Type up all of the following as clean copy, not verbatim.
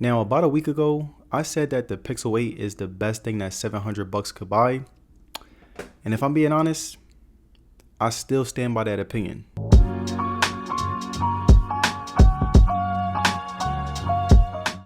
Now, about a week ago, I said that the Pixel 8 is the best thing that 700 bucks could buy. And if I'm being honest, I still stand by that opinion.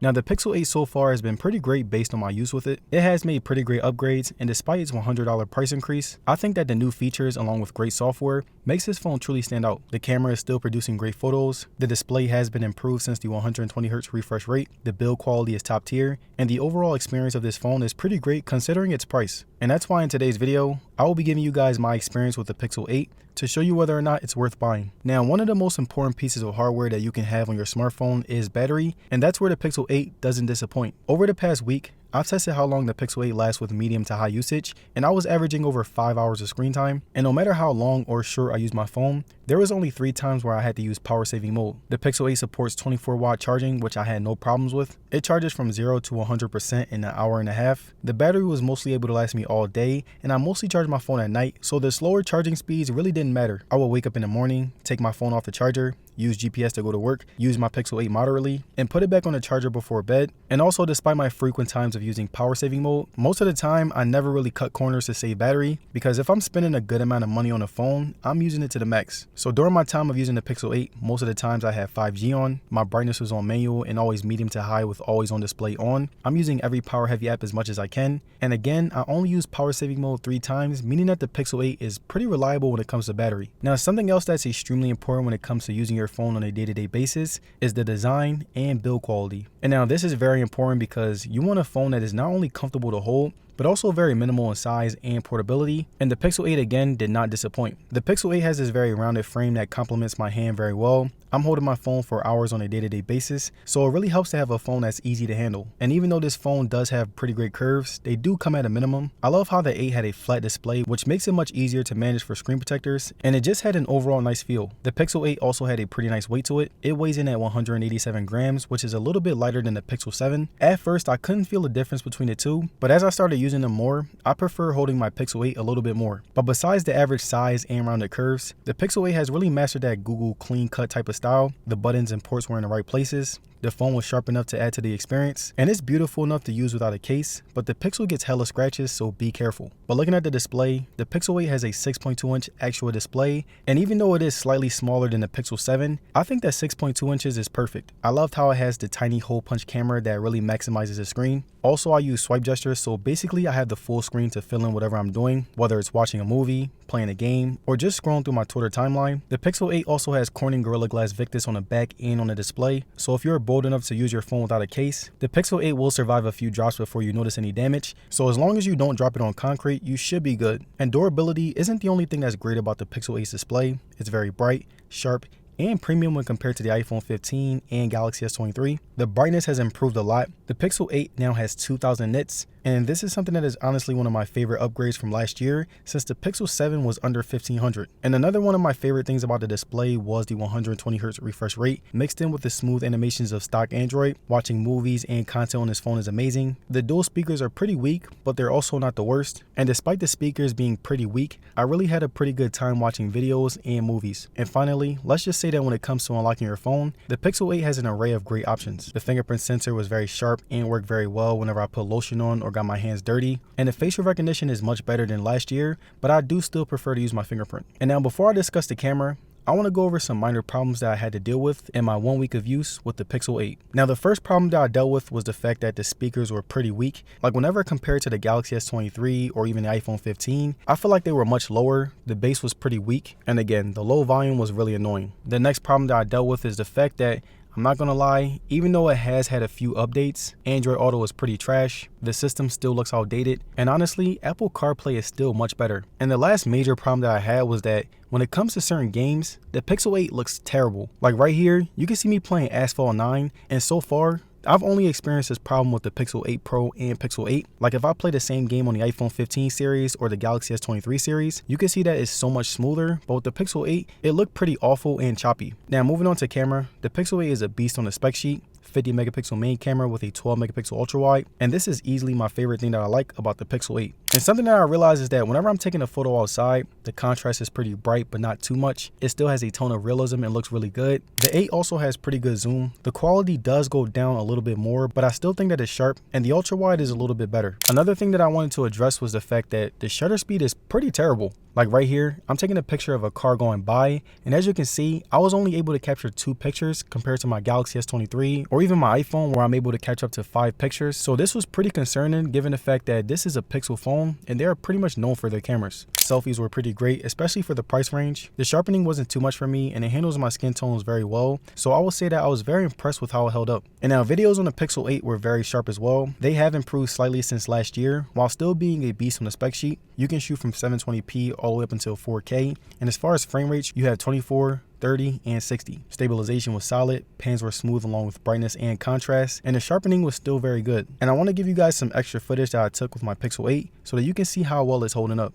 Now, the Pixel 8 so far has been pretty great based on my use with it. It has made pretty great upgrades, and despite its $100 price increase, I think that the new features along with great software makes this phone truly stand out. The camera is still producing great photos, the display has been improved since the 120Hz refresh rate, the build quality is top tier, and the overall experience of this phone is pretty great considering its price. And that's why in today's video, I will be giving you guys my experience with the Pixel 8 to show you whether or not it's worth buying. Now, one of the most important pieces of hardware that you can have on your smartphone is battery, and that's where the Pixel 8 doesn't disappoint. Over the past week, I've tested how long the Pixel 8 lasts with medium to high usage, and I was averaging over 5 hours of screen time. And no matter how long or short I use my phone, there was only 3 times where I had to use power saving mode. The Pixel 8 supports 24-watt charging, which I had no problems with. It charges from 0 to 100% in an hour and a half. The battery was mostly able to last me all day, and I mostly charge my phone at night, so the slower charging speeds really didn't matter. I would wake up in the morning, take my phone off the charger, use GPS to go to work, use my Pixel 8 moderately, and put it back on the charger before bed. And also, despite my frequent times of using power saving mode, most of the time I never really cut corners to save battery, because if I'm spending a good amount of money on a phone, I'm using it to the max. So during my time of using the Pixel 8, most of the times I had 5G on, my brightness was on manual and always medium to high with always on display on. I'm using every power heavy app as much as I can, and again, I only use power saving mode 3 times, meaning that the Pixel 8 is pretty reliable when it comes to battery. Now, something else that's extremely important when it comes to using your phone on a day-to-day basis is the design and build quality. And now this is very important because you want a phone that is not only comfortable to hold, but also very minimal in size and portability, and the Pixel 8 again did not disappoint. The Pixel 8 has this very rounded frame that complements my hand very well. I'm holding my phone for hours on a day-to-day basis, so it really helps to have a phone that's easy to handle. And even though this phone does have pretty great curves, they do come at a minimum. I love how the 8 had a flat display, which makes it much easier to manage for screen protectors, and it just had an overall nice feel. The Pixel 8 also had a pretty nice weight to it. It weighs in at 187 grams, which is a little bit lighter than the Pixel 7. At first, I couldn't feel the difference between the two, but as I started using them more, I prefer holding my Pixel 8 a little bit more. But besides the average size and rounded curves, the Pixel 8 has really mastered that Google clean cut type of style. The buttons and ports were in the right places. The phone was sharp enough to add to the experience, and it's beautiful enough to use without a case, but the Pixel gets hella scratches, so be careful. But looking at the display, the Pixel 8 has a 6.2 inch actual display, and even though it is slightly smaller than the Pixel 7, I think that 6.2 inches is perfect. I loved how it has the tiny hole punch camera that really maximizes the screen. Also, I use swipe gestures, so basically I have the full screen to fill in whatever I'm doing, whether it's watching a movie, playing a game, or just scrolling through my Twitter timeline. The Pixel 8 also has Corning Gorilla Glass Victus on the back and on the display, so if you're bold enough to use your phone without a case, the Pixel 8 will survive a few drops before you notice any damage, so as long as you don't drop it on concrete, you should be good. And durability isn't the only thing that's great about the Pixel 8's display. It's very bright, sharp, and premium when compared to the iPhone 15 and Galaxy S23. The brightness has improved a lot. The Pixel 8 now has 2000 nits, and this is something that is honestly one of my favorite upgrades from last year, since the Pixel 7 was under 1500. And another one of my favorite things about the display was the 120Hz refresh rate, mixed in with the smooth animations of stock Android. Watching movies and content on this phone is amazing. The dual speakers are pretty weak, but they're also not the worst. And despite the speakers being pretty weak, I really had a pretty good time watching videos and movies. And finally, let's just say that when it comes to unlocking your phone, the Pixel 8 has an array of great options. The fingerprint sensor was very sharp and worked very well whenever I put lotion on or got my hands dirty, and the facial recognition is much better than last year, but I do still prefer to use my fingerprint. And now, before I discuss the camera, I want to go over some minor problems that I had to deal with in my 1 week of use with the Pixel 8. Now, the first problem that I dealt with was the fact that the speakers were pretty weak. Like, whenever compared to the Galaxy S23 or even the iPhone 15, I feel like they were much lower, the bass was pretty weak, and again, the low volume was really annoying. The next problem that I dealt with is the fact that, I'm not gonna lie, even though it has had a few updates, Android Auto is pretty trash, the system still looks outdated, and honestly, Apple CarPlay is still much better. And the last major problem that I had was that when it comes to certain games, the Pixel 8 looks terrible. Like right here, you can see me playing Asphalt 9, and so far, I've only experienced this problem with the Pixel 8 Pro and Pixel 8. Like if I play the same game on the iPhone 15 series or the Galaxy S23 series, you can see that it's so much smoother, but with the Pixel 8, it looked pretty awful and choppy. Now moving on to camera, the Pixel 8 is a beast on the spec sheet. 50 megapixel main camera with a 12 megapixel ultra wide, and this is easily my favorite thing that I like about the Pixel 8. And something that I realized is that whenever I'm taking a photo outside, the contrast is pretty bright but not too much. It still has a tone of realism and looks really good. The 8 also has pretty good zoom. The quality does go down a little bit more, but I still think that it's sharp, and the ultra wide is a little bit better. Another thing that I wanted to address was the fact that the shutter speed is pretty terrible. Like right here, I'm taking a picture of a car going by, and as you can see, I was only able to capture 2 pictures compared to my Galaxy S23 or even my iPhone where I'm able to catch up to 5 pictures. So this was pretty concerning given the fact that this is a Pixel phone and they're pretty much known for their cameras. Selfies were pretty great, especially for the price range. The sharpening wasn't too much for me and it handles my skin tones very well, so I will say that I was very impressed with how it held up. And now videos on the Pixel 8 were very sharp as well. They have improved slightly since last year while still being a beast on the spec sheet. You can shoot from 720p all the way up until 4K, and as far as frame rates, you have 24, 30, and 60. Stabilization was solid, pans were smooth along with brightness and contrast, and the sharpening was still very good. And I want to give you guys some extra footage that I took with my Pixel 8 so that you can see how well it's holding up.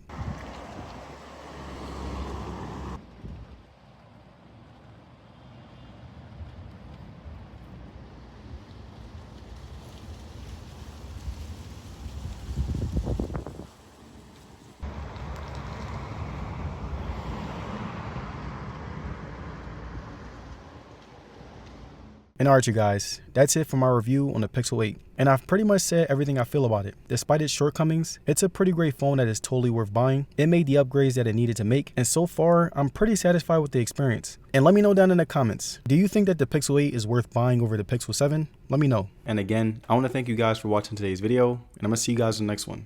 And alright you guys, that's it for my review on the Pixel 8. And I've pretty much said everything I feel about it. Despite its shortcomings, it's a pretty great phone that is totally worth buying. It made the upgrades that it needed to make, and so far, I'm pretty satisfied with the experience. And let me know down in the comments, do you think that the Pixel 8 is worth buying over the Pixel 7? Let me know. And again, I want to thank you guys for watching today's video, and I'm going to see you guys in the next one.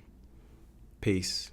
Peace.